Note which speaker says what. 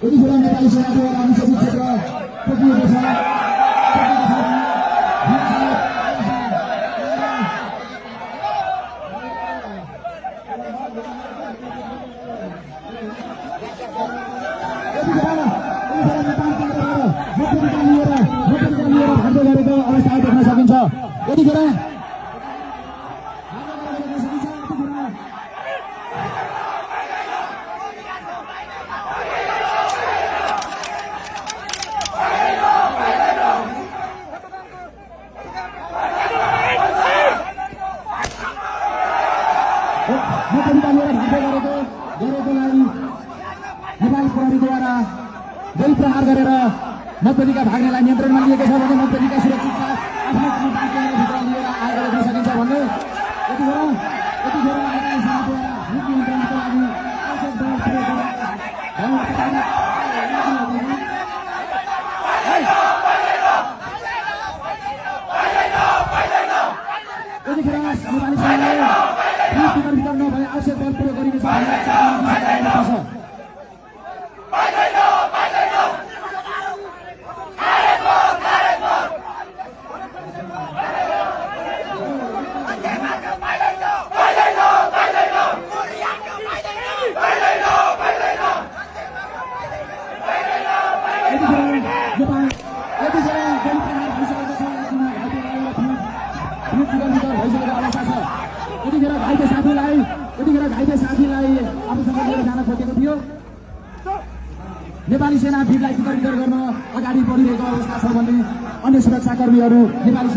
Speaker 1: यतिखेर नेपाली सेनाद्वारा अनुसूचित क्षेत्र तोकिएको छ। अवस्था देख्न सकिन्छ। यतिखेर नेपाल प्रहरीद्वारा गोली प्रहार गरेर मतपत्रिका भाग्नेलाई नियन्त्रणमा लिएको छ भने मतपत्रिका सुरक्षित साथ आफ्नो भित्र लिएर आएको देख्न सकिन्छ भन्ने यतिखेर नेपाली सेनाद्वारा भोट नियन्त्रणको लागि आवश्यक दल प्रयोग यतिखेर नेपाली सेनाले भित्र नभए आवश्यक बल प्रयोग गरिनेछ भन्ने यतिखेर घाइते साथीलाई आफूसँग लिएर जान खोजेको थियो। नेपाली सेना भिडलाई तितर गर्न अगाडि बढिरहेको अवस्था छ भने अन्य सुरक्षाकर्मीहरू नेपाली सेना